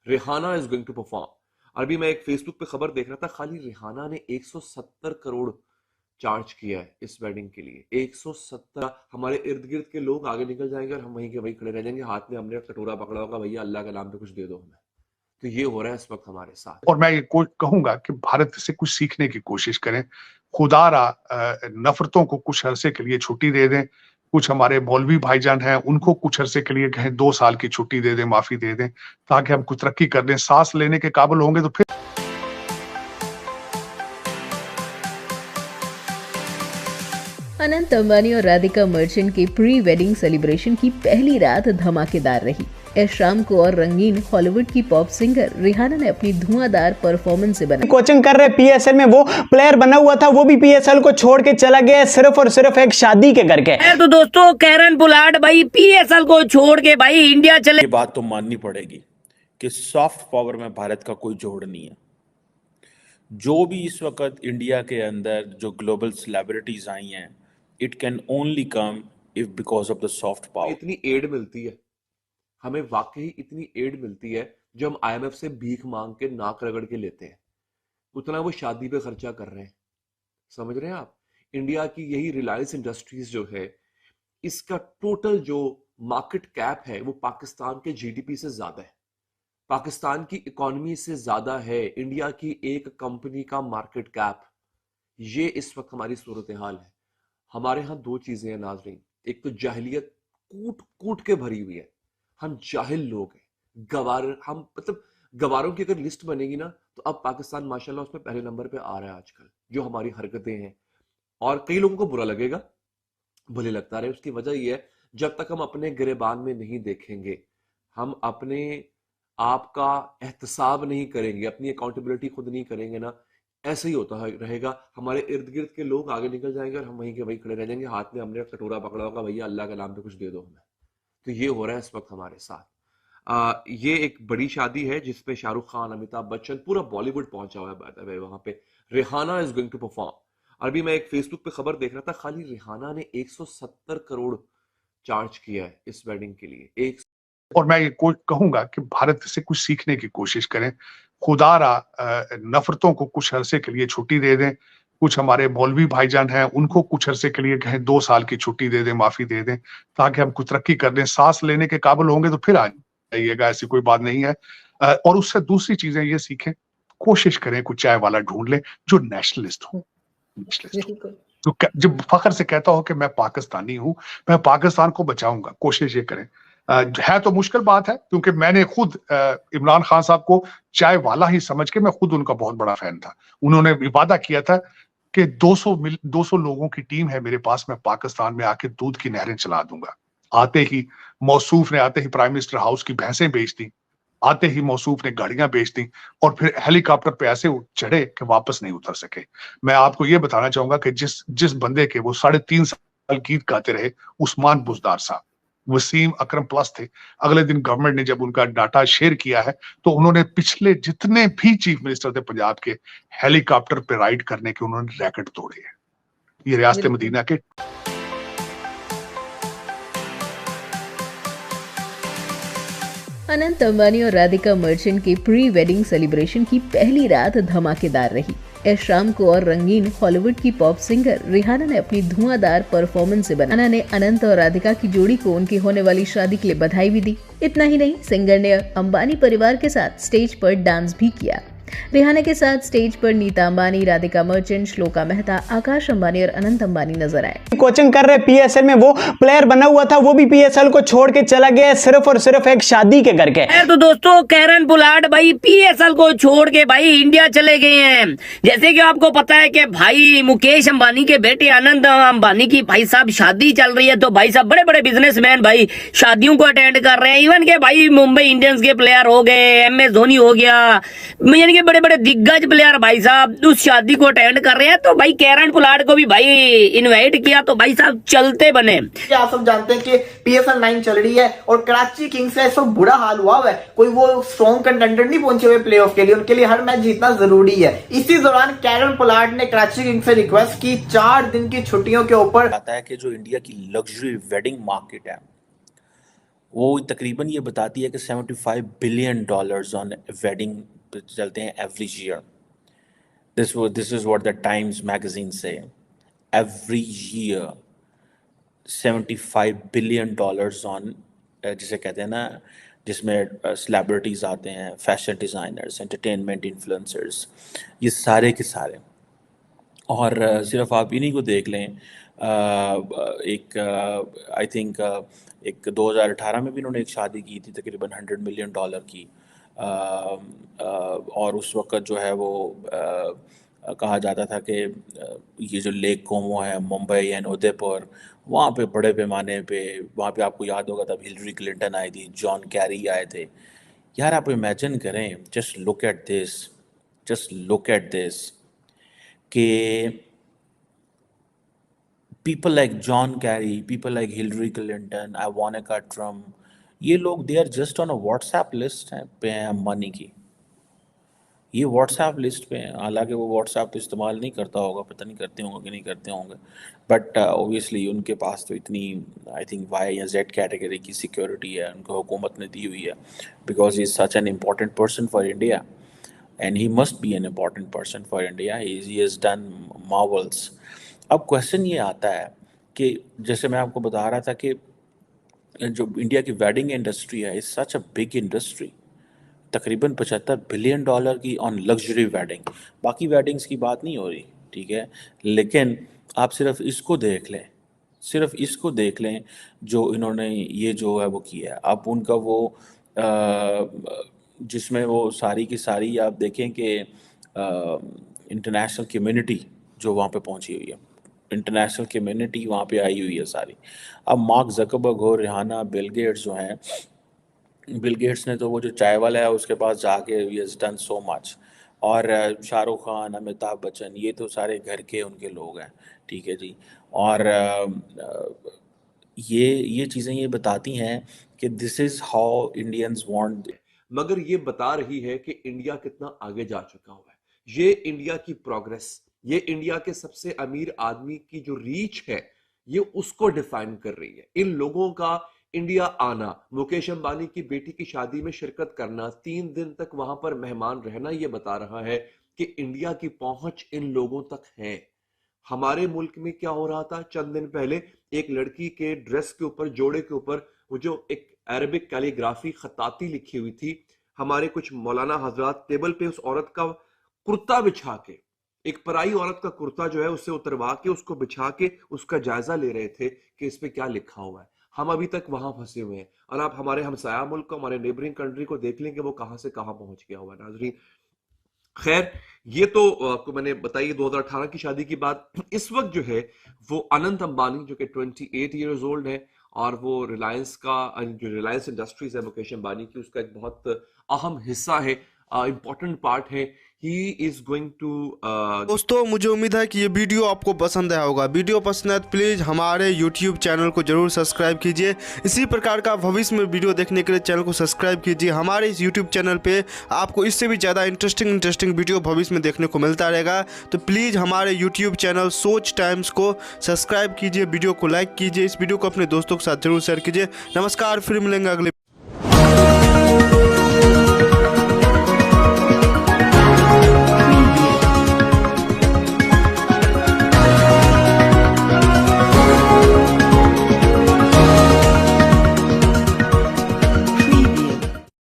Rihanna is going to perform. अभी मैं एक फेसबुक पे खबर देख रहा था, खाली रिहाना ने 170 करोड़ चार्ज किया है इस वेडिंग के लिए। 170। हमारे इर्द गिर्द के लोग आगे निकल जाएंगे और हम वहीं के वहीं खड़े रह जाएंगे, हाथ में हमने कटोरा पकड़ा होगा, भैया अल्लाह के नाम पे कुछ दे दो हमें। तो ये हो रहा है इस वक्त हमारे साथ। और मैं ये कहूंगा कि भारत से कुछ सीखने की कोशिश करें। खुदारा नफरतों को कुछ अरसे के लिए छुट्टी दे दें। कुछ हमारे मौलवी भाईजान हैं, उनको कुछ अरसे के लिए कहें 2 साल की छुट्टी दे दें, माफी दे दें, ताकि हम कुछ तरक्की कर दें। सांस लेने के काबिल होंगे तो फिर। अनंत अंबानी और राधिका मर्चेंट के प्री वेडिंग सेलिब्रेशन की पहली रात धमाकेदार रही। इस शाम को और रंगीन हॉलीवुड की पॉप सिंगर रिहाना ने अपनी धुआंधार परफॉर्मेंस से बनाई। कोचिंग कर रहे पीएसएल में वो प्लेयर बना हुआ था, वो भी पीएसएल को छोड़ के चला गया सिर्फ और सिर्फ एक शादी के करके। तो दोस्तों कैरन पोलार्ड भाई पीएसएल को छोड़ के भाई इंडिया चले। ये बात तो माननी पड़ेगी कि सॉफ्ट पावर में भारत का कोई जोड़ नहीं है। जो भी इस वक्त इंडिया के अंदर जो ग्लोबल सेलिब्रिटीज आई हैं, it can only come if because of the soft power. इतनी एड मिलती है हमें, वाकई इतनी एड मिलती है जो हम आईएमएफ से भीख मांग के नाक रगड़ के लेते हैं, उतना वो शादी पे खर्चा कर रहे हैं। समझ रहे हैं आप? इंडिया की यही रिलायंस इंडस्ट्रीज जो है, इसका टोटल जो मार्केट कैप है वो पाकिस्तान के जीडीपी से ज्यादा है, पाकिस्तान की इकोनॉमी से ज्यादा है इंडिया की एक कंपनी का मार्केट कैप। ये इस वक्त हमारी सूरत हाल है। हमारे यहाँ दो चीजें हैं नाजरीन, एक तो जाहिलियत कूट कूट के भरी हुई है, हम जाहिल लोग हैं, गवार, हम मतलब गवारों की अगर लिस्ट बनेगी ना तो अब पाकिस्तान माशाल्लाह उसमें पहले नंबर पे आ रहा है आजकल, जो हमारी हरकतें हैं। और कई लोगों को बुरा लगेगा, भले लगता रहे, उसकी वजह यह है जब तक हम अपने गिरेबान में नहीं देखेंगे, हम अपने आप का एहतसाब नहीं करेंगे, अपनी अकाउंटेबिलिटी खुद नहीं करेंगे ना, ऐसे ही होता रहेगा। हमारे इर्द गिर्द के लोग आगे निकल जाएंगे और हम वहीं के वहीं खड़े रह जाएंगे, हाथ में हमने कटोरा पकड़ा होगा, भैया अल्लाह के नाम पे कुछ दे दो हमें। तो ये हो रहा है इस वक्त हमारे साथ। ये एक बड़ी शादी है जिसपे शाहरुख खान, अमिताभ बच्चन, पूरा बॉलीवुड पहुंचा हुआ है वहां पे। Rihanna is going to perform. अभी मैं एक फेसबुक पे खबर देख रहा था, खाली रिहाना ने 170 करोड़ चार्ज किया है इस वेडिंग के लिए। और मैं ये कहूंगा कि भारत से कुछ सीखने की कोशिश करें। खुदारा नफरतों को कुछ अरसे के लिए छुट्टी दे दें। कुछ हमारे मौलवी भाईजान हैं, उनको कुछ अरसे के लिए कहें 2 साल की छुट्टी दे दें, माफी दे दें, ताकि हम कुछ तरक्की कर दें। सांस लेने के काबिल होंगे तो फिर आ जाइएगा, ऐसी कोई बात नहीं है। और उससे दूसरी चीजें ये सीखें, कोशिश करें कुछ चाय वाला ढूंढ लें जो नेशनलिस्ट हो, जो जब फख्र से कहता हो कि मैं पाकिस्तानी हूं, मैं पाकिस्तान को बचाऊंगा। कोशिश ये करें। है तो मुश्किल बात है, क्योंकि मैंने खुद इमरान खान साहब को चाय वाला ही समझ के, मैं खुद उनका बहुत बड़ा फैन था। उन्होंने वादा किया था कि 200 लोगों की टीम है मेरे पास, मैं पाकिस्तान में आके दूध की नहरें चला दूंगा। आते ही मौसूफ ने प्राइम मिनिस्टर हाउस की भैंसें बेच दी, आते ही मौसूफ ने गाड़ियां बेच दी, और फिर हेलीकॉप्टर पे ऐसे चढ़े कि वापस नहीं उतर सके। मैं आपको ये बताना चाहूंगा कि जिस बंदे के वो 3.5 साल गीत गाते रहे, उस्मान बुजदार साहब, वसीम अकरम प्लस थे, अगले दिन गवर्नमेंट ने जब उनका डाटा शेयर किया है तो उन्होंने पिछले जितने भी चीफ मिनिस्टर थे पंजाब के, हेलीकॉप्टर पे राइड करने के उन्होंने रिकॉर्ड तोड़े हैं। ये रियासत मदीना के। अनंत अंबानी और राधिका मर्चेंट के प्री वेडिंग सेलिब्रेशन की पहली रात धमाकेदार रही। इस शाम को और रंगीन हॉलीवुड की पॉप सिंगर रिहाना ने अपनी धुआंधार परफॉर्मेंस से बनाना ने अनंत और राधिका की जोड़ी को उनकी होने वाली शादी के लिए बधाई भी दी। इतना ही नहीं, सिंगर ने अंबानी परिवार के साथ स्टेज पर डांस भी किया। रिहाना के साथ स्टेज पर नीता अंबानी, राधिका मर्चेंट, श्लोका मेहता, आकाश अंबानी और अनंत अंबानी नजर आए। कोचिंग कर रहे पीएसएल में वो प्लेयर बना हुआ था, वो भी पीएसएल को छोड़ के चला गया सिर्फ और सिर्फ एक शादी के करके। तो दोस्तों कैरन पोलार्ड भाई पीएसएल को छोड़ के भाई इंडिया चले गए हैं। जैसे कि आपको पता है कि भाई मुकेश अंबानी के बेटे अनंत अंबानी की भाई साहब शादी चल रही है, तो भाई साहब बड़े बड़े बिजनेसमैन भाई शादियों को अटेंड कर रहे हैं। इवन के भाई मुंबई इंडियंस के प्लेयर हो गए, एमएस धोनी हो गया, यानी कि बड़े बड़े दिग्गज प्लेयर भाई साहब उस शादी को अटेंड कर रहे हैं। तो भाई कैरन पोलार्ड को भी भाई इनवाइट किया, तो भाई साहब चलते बने। आप सब जानते हैं कि पीएसएल 9 चल रही है और कराची किंग्स से सब बुरा हाल हुआ है, कोई वो स्ट्रॉन्ग कंटेंडर नहीं पहुंचे हुए प्लेऑफ के लिए, उनके लिए हर मैच जीतना जरूरी है। इसी दौरान कैरन पोलार्ड ने कराची किंग्स से रिक्वेस्ट की 4 दिन की छुट्टियों के ऊपर। आता है कि जो इंडिया की लग्जरी वेडिंग मार्केट है वो तकरीबन ये बताती है कि $75 बिलियन ऑन वेडिंग चलते हैं every year. This is what the Times magazine say. Every year, $75 billion on, जिसे कहते हैं ना, जिसमें सेलिब्रिटीज आते हैं, फैशन डिज़ाइनर्स, एंटरटेनमेंट इन्फ्लुएंसर्स, ये सारे के सारे. और सिर्फ आप इन्हीं को देख लें, एक आई थिंक एक 2018 में भी इन्होंने एक शादी की थी तकरीबन $100 मिलियन की. और उस वक्त जो है वो कहा जाता था कि ये जो लेक कोमो है मुंबई एंड उदयपुर, वहाँ पे बड़े पैमाने पे, वहाँ पे आपको याद होगा तब हिलरी क्लिंटन आई थी, जॉन कैरी आए थे. यार आप इमेजिन करें, जस्ट लुक एट दिस कि people like John Kerry, people like Hillary Clinton, Ivanka Trump, ये लोग they are just on a WhatsApp list पे हैं अंबानी की. ये WhatsApp लिस्ट पे हैं. हालांकि वो WhatsApp तो इस्तेमाल नहीं करता होगा, पता नहीं करते होंगे कि नहीं करते होंगे, बट ऑब्वियसली उनके पास तो इतनी आई थिंक Y या Z कैटेगरी की सिक्योरिटी है, उनको हुकूमत ने दी हुई है, because he is such an important person for India and he must be an important person for India. He has done Marvels. अब क्वेश्चन ये आता है कि जैसे मैं आपको बता रहा था कि जो इंडिया की वेडिंग इंडस्ट्री है, is such a big industry. तकरीबन $75 बिलियन की ऑन लग्जरी वेडिंग. बाकी वेडिंग्स की बात नहीं हो रही, ठीक है, लेकिन आप सिर्फ इसको देख लें जो इन्होंने ये जो है वो किया है. अब उनका वो जिसमें वो सारी की सारी आप देखें कि इंटरनेशनल कम्युनिटी जो वहाँ पे पहुँची हुई है, इंटरनेशनल कम्युनिटी वहाँ पे आई हुई है सारी. अब मार्क ज़करबर्ग हो, रिहाना, बिल गेट्स जो हैं, बिल गेट्स ने तो वो जो चाय वाला है उसके पास जाके he has done so much. और शाहरुख खान, अमिताभ बच्चन, ये तो सारे घर के उनके लोग हैं, ठीक है जी. और ये चीज़ें ये बताती हैं कि this is how Indians want. मगर ये बता रही है कि इंडिया कितना आगे जा चुका हुआ है. ये इंडिया की प्रोग्रेस, ये इंडिया के सबसे अमीर आदमी की जो रीच है, ये उसको डिफाइन कर रही है. इन लोगों का इंडिया आना, मुकेश अंबानी की बेटी की शादी में शिरकत करना, 3 दिन तक वहां पर मेहमान रहना, ये बता रहा है कि इंडिया की पहुंच इन लोगों तक है. हमारे मुल्क में क्या हो रहा था चंद दिन पहले, एक लड़की के ड्रेस के ऊपर, जोड़े के ऊपर वो जो एक अरबिक कैलीग्राफी खताती लिखी हुई थी, हमारे कुछ मौलाना हजरात टेबल पे उस औरत का कुर्ता बिछा के, एक पराई औरत का कुर्ता जो है उससे उतरवा के उसको बिछा के उसका जायजा ले रहे थे कि इस पे क्या लिखा हुआ है. हम अभी तक वहां फंसे हुए हैं. और आप हमारे हमसाया मुल्क को, हमारे नेबरिंग कंट्री को देख लेंगे वो कहां से कहां पहुंच गया हुआ है. नाजरीन, खैर ये तो आपको मैंने बताई 2018 की शादी की बात. इस वक्त जो है वो अनंत अंबानी जो कि 28 ईयर्स ओल्ड है, और वो रिलायंस का, जो रिलायंस इंडस्ट्रीज है मुकेश अंबानी की, उसका एक बहुत अहम हिस्सा है, इंपॉर्टेंट पार्ट है. He is going to. दोस्तों, मुझे उम्मीद है कि ये वीडियो आपको पसंद आया होगा. वीडियो पसंद है तो प्लीज़ हमारे YouTube चैनल को जरूर सब्सक्राइब कीजिए. इसी प्रकार का भविष्य में वीडियो देखने के लिए चैनल को सब्सक्राइब कीजिए. हमारे इस YouTube चैनल पे आपको इससे भी ज़्यादा इंटरेस्टिंग वीडियो भविष्य में देखने को मिलता रहेगा. तो प्लीज़ हमारे YouTube चैनल सोच टाइम्स को सब्सक्राइब कीजिए, वीडियो को लाइक कीजिए, इस वीडियो को अपने दोस्तों के साथ जरूर शेयर कीजिए. नमस्कार, फिर मिलेंगे अगले